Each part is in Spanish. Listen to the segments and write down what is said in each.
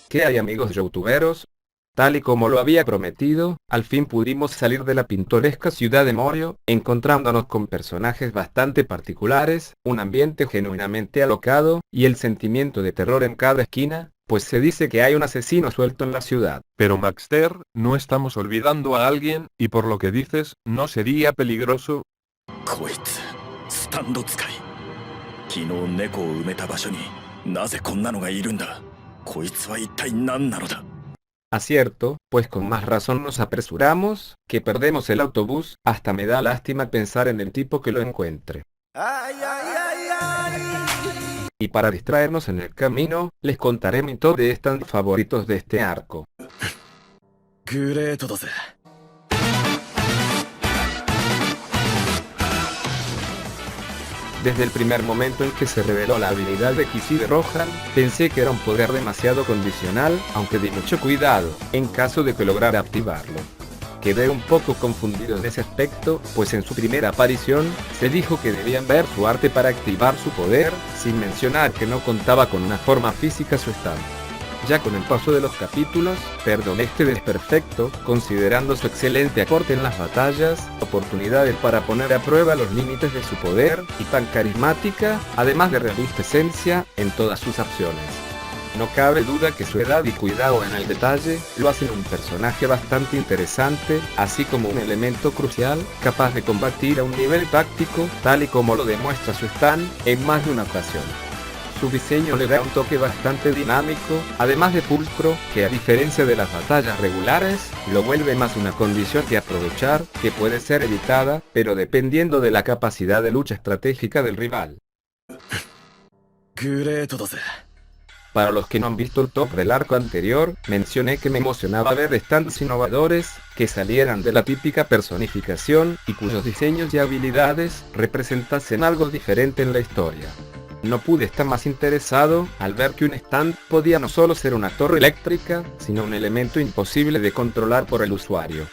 ¿Qué hay, amigos youtuberos? Tal y como lo había prometido, al fin pudimos salir de la pintoresca ciudad de Morio, encontrándonos con personajes bastante particulares, un ambiente genuinamente alocado, y el sentimiento de terror en cada esquina, pues se dice que hay un asesino suelto en la ciudad. Pero Maxter, no estamos olvidando a alguien, y por lo que dices, ¿no sería peligroso? こいつスタンド使い。昨日猫を埋めた場所になぜこんなのがいるんだ。こいつは一体何なのだ。 Acierto, pues con más razón nos apresuramos, que perdemos el autobús, hasta me da lástima pensar en el tipo que lo encuentre. Y para distraernos en el camino, les contaré mi top de stands favoritos de este arco. グレートだぜ。 Desde el primer momento en que se reveló la habilidad de Kishi de Rohan, pensé que era un poder demasiado condicional, aunque di mucho cuidado, en caso de que lograra activarlo. Quedé un poco confundido en ese aspecto, pues en su primera aparición, se dijo que debían ver su arte para activar su poder, sin mencionar que no contaba con una forma física su stand. Ya con el paso de los capítulos, perdoné este desperfecto, considerando su excelente aporte en las batallas, oportunidades para poner a prueba los límites de su poder, y tan carismática, además de realista esencia, en todas sus acciones. No cabe duda que su edad y cuidado en el detalle, lo hacen un personaje bastante interesante, así como un elemento crucial, capaz de combatir a un nivel táctico, tal y como lo demuestra su stand, en más de una ocasión. Su diseño le da un toque bastante dinámico, además de pulcro, que a diferencia de las batallas regulares, lo vuelve más una condición que aprovechar, que puede ser evitada, pero dependiendo de la capacidad de lucha estratégica del rival. グレートだぜ。 Para los que no han visto el top del arco anterior, mencioné que me emocionaba ver stands innovadores, que salieran de la típica personificación, y cuyos diseños y habilidades representasen algo diferente en la historia. No pude estar más interesado al ver que un stand podía no solo ser una torre eléctrica, sino un elemento imposible de controlar por el usuario.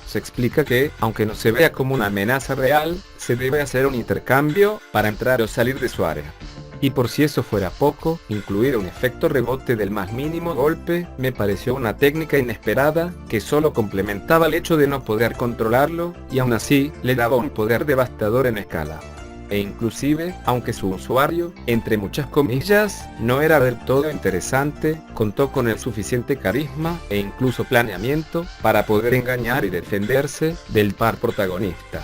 Se explica que, aunque no se vea como una amenaza real, se debe hacer un intercambio para entrar o salir de su área. Y por si eso fuera poco, incluir un efecto rebote del más mínimo golpe me pareció una técnica inesperada que solo complementaba el hecho de no poder controlarlo, y aún así le daba un poder devastador en escala. E inclusive, aunque su usuario, entre muchas comillas, no era del todo interesante, contó con el suficiente carisma e incluso planeamiento para poder engañar y defenderse del par protagonista.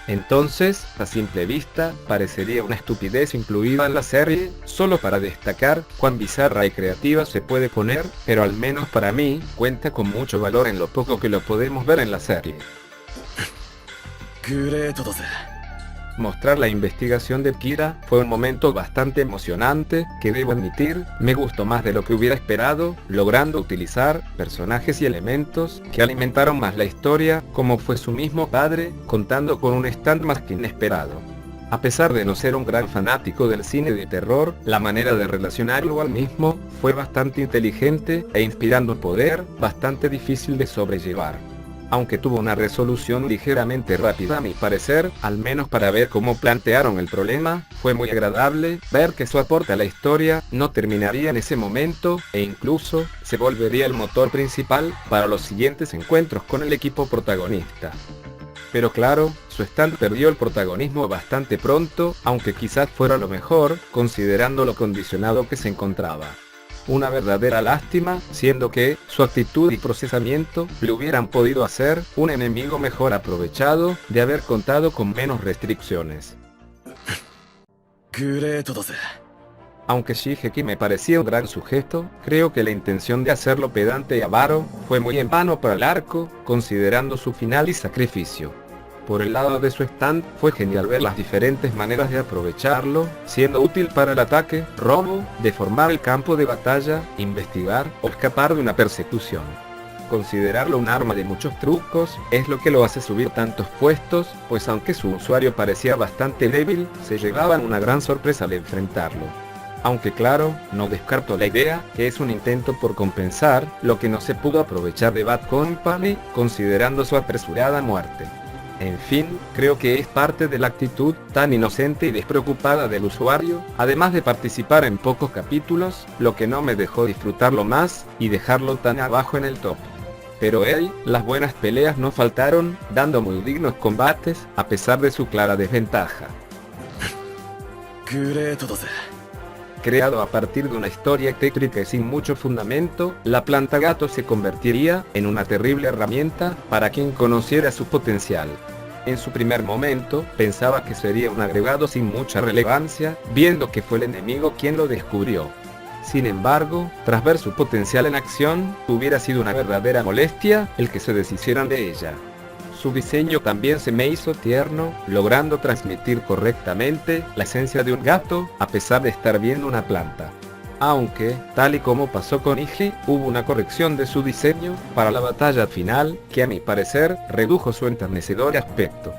Entonces, a simple vista, parecería una estupidez incluida en la serie, solo para destacar cuán bizarra y creativa se puede poner, pero al menos para mí, cuenta con mucho valor en lo poco que lo podemos ver en la serie. グレートだぜ。 Mostrar la investigación de Kira fue un momento bastante emocionante, que debo admitir, me gustó más de lo que hubiera esperado, logrando utilizar personajes y elementos que alimentaron más la historia, como fue su mismo padre, contando con un stand más que inesperado. A pesar de no ser un gran fanático del cine de terror, la manera de relacionarlo al mismo fue bastante inteligente e inspirando un poder bastante difícil de sobrellevar. Aunque tuvo una resolución ligeramente rápida a mi parecer, al menos para ver cómo plantearon el problema, fue muy agradable ver que su aporte a la historia no terminaría en ese momento, e incluso se volvería el motor principal para los siguientes encuentros con el equipo protagonista. Pero claro, su stand perdió el protagonismo bastante pronto, aunque quizás fuera lo mejor, considerando lo condicionado que se encontraba. Una verdadera lástima, siendo que su actitud y procesamiento le hubieran podido hacer un enemigo mejor aprovechado de haber contado con menos restricciones. グレートだぜ。 Aunque Shigeki me parecía un gran sujeto, creo que la intención de hacerlo pedante y avaro fue muy en vano para el arco, considerando su final y sacrificio. Por el lado de su stand, fue genial ver las diferentes maneras de aprovecharlo, siendo útil para el ataque, robo, deformar el campo de batalla, investigar o escapar de una persecución. Considerarlo un arma de muchos trucos es lo que lo hace subir tantos puestos, pues aunque su usuario parecía bastante débil, se llevaban una gran sorpresa al enfrentarlo. Aunque claro, no descarto la idea, que es un intento por compensar lo que no se pudo aprovechar de Bad Company, considerando su apresurada muerte. En fin, creo que es parte de la actitud tan inocente y despreocupada del usuario, además de participar en pocos capítulos, lo que no me dejó disfrutarlo más, y dejarlo tan abajo en el top. Pero hey, las buenas peleas no faltaron, dando muy dignos combates, a pesar de su clara desventaja. グレートだぜ。 Creado a partir de una historia tétrica y sin mucho fundamento, la planta gato se convertiría en una terrible herramienta para quien conociera su potencial. En su primer momento, pensaba que sería un agregado sin mucha relevancia, viendo que fue el enemigo quien lo descubrió. Sin embargo, tras ver su potencial en acción, hubiera sido una verdadera molestia el que se deshicieran de ella. Su diseño también se me hizo tierno, logrando transmitir correctamente la esencia de un gato, a pesar de estar viendo una planta. Aunque, tal y como pasó con Iggy, hubo una corrección de su diseño para la batalla final, que a mi parecer, redujo su enternecedor aspecto.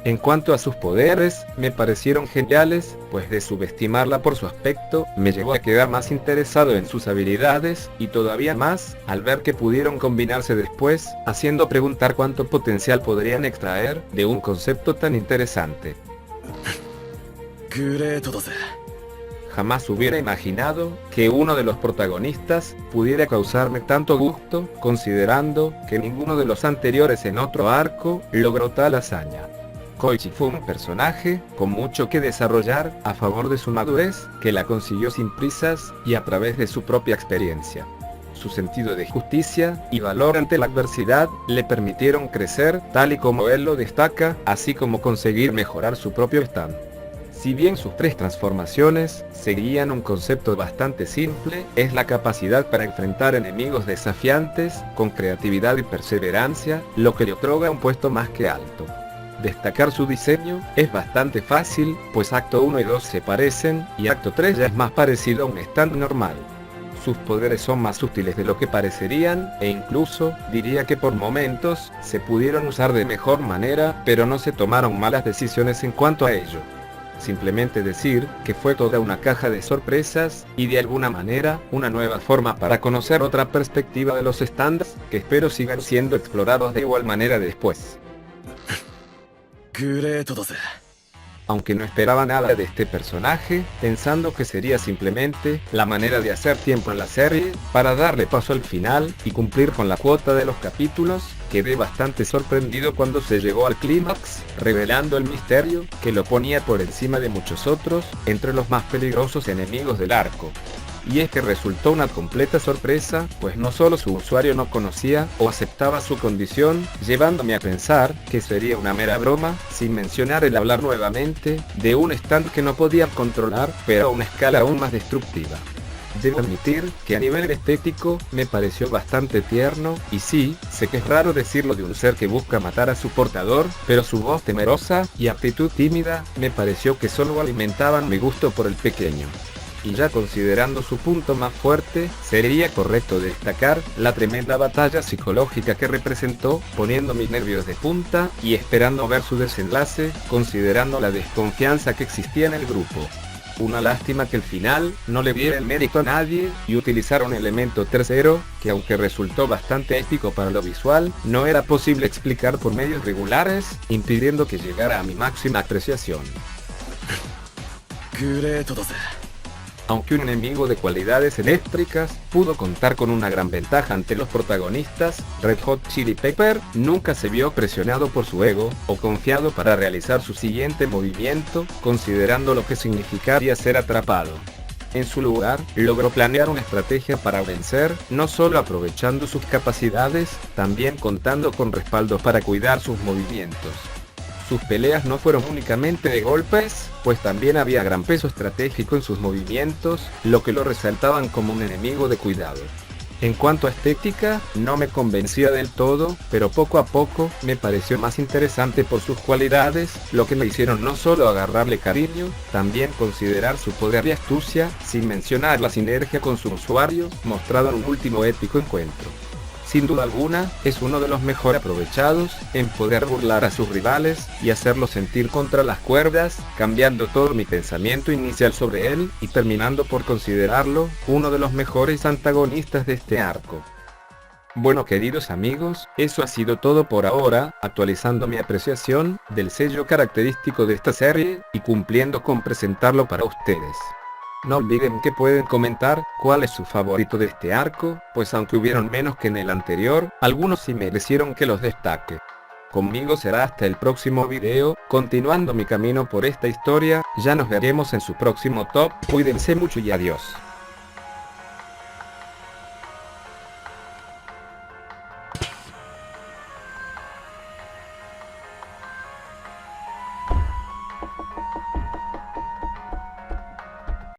En cuanto a sus poderes, me parecieron geniales, pues de subestimarla por su aspecto, me llevó a quedar más interesado en sus habilidades, y todavía más, al ver que pudieron combinarse después, haciendo preguntar cuánto potencial podrían extraer de un concepto tan interesante. グレートだぜ。 Jamás hubiera imaginado que uno de los protagonistas pudiera causarme tanto gusto, considerando que ninguno de los anteriores en otro arco logró tal hazaña. Koichi fue un personaje con mucho que desarrollar a favor de su madurez, que la consiguió sin prisas y a través de su propia experiencia. Su sentido de justicia y valor ante la adversidad le permitieron crecer tal y como él lo destaca, así como conseguir mejorar su propio stand. Si bien sus tres transformaciones seguían un concepto bastante simple, es la capacidad para enfrentar enemigos desafiantes con creatividad y perseverancia, lo que le otorga un puesto más que alto. Destacar su diseño es bastante fácil, pues acto 1 y 2 se parecen, y acto 3 ya es más parecido a un stand normal. Sus poderes son más útiles de lo que parecerían, e incluso, diría que por momentos, se pudieron usar de mejor manera, pero no se tomaron malas decisiones en cuanto a ello. Simplemente decir que fue toda una caja de sorpresas, y de alguna manera, una nueva forma para conocer otra perspectiva de los stands, que espero sigan siendo explorados de igual manera después. グレートだぜ。 Aunque no esperaba nada de este personaje, pensando que sería simplemente la manera de hacer tiempo en la serie, para darle paso al final y cumplir con la cuota de los capítulos, quedé bastante sorprendido cuando se llegó al clímax, revelando el misterio que lo ponía por encima de muchos otros, entre los más peligrosos enemigos del arco. Y es que resultó una completa sorpresa, pues no solo su usuario no conocía o aceptaba su condición, llevándome a pensar que sería una mera broma, sin mencionar el hablar nuevamente de un stand que no podían controlar, pero a una escala aún más destructiva. Debo admitir que a nivel estético me pareció bastante tierno, y sí, sé que es raro decirlo de un ser que busca matar a su portador, pero su voz temerosa y actitud tímida me pareció que solo alimentaban mi gusto por el pequeño. Y ya considerando su punto más fuerte, sería correcto destacar la tremenda batalla psicológica que representó, poniendo mis nervios de punta y esperando ver su desenlace, considerando la desconfianza que existía en el grupo. Una lástima que el final no le diera el mérito a nadie y utilizar un elemento tercero, que aunque resultó bastante épico para lo visual, no era posible explicar por medios regulares, impidiendo que llegara a mi máxima apreciación. グレートだぜ。 Aunque un enemigo de cualidades eléctricas pudo contar con una gran ventaja ante los protagonistas, Red Hot Chili Pepper nunca se vio presionado por su ego o confiado para realizar su siguiente movimiento, considerando lo que significaría ser atrapado. En su lugar, logró planear una estrategia para vencer, no solo aprovechando sus capacidades, también contando con respaldo para cuidar sus movimientos. Sus peleas no fueron únicamente de golpes, pues también había gran peso estratégico en sus movimientos, lo que lo resaltaban como un enemigo de cuidado. En cuanto a estética, no me convencía del todo, pero poco a poco me pareció más interesante por sus cualidades, lo que me hicieron no solo agarrarle cariño, también considerar su poder y astucia, sin mencionar la sinergia con su usuario, mostrado en un último épico encuentro. Sin duda alguna, es uno de los mejor aprovechados en poder burlar a sus rivales y hacerlos sentir contra las cuerdas, cambiando todo mi pensamiento inicial sobre él y terminando por considerarlo uno de los mejores antagonistas de este arco. Bueno queridos amigos, eso ha sido todo por ahora, actualizando mi apreciación del sello característico de esta serie, y cumpliendo con presentarlo para ustedes. No olviden que pueden comentar cuál es su favorito de este arco, pues aunque hubieron menos que en el anterior, algunos sí merecieron que los destaque. Conmigo será hasta el próximo video, continuando mi camino por esta historia. Ya nos veremos en su próximo top, cuídense mucho y adiós.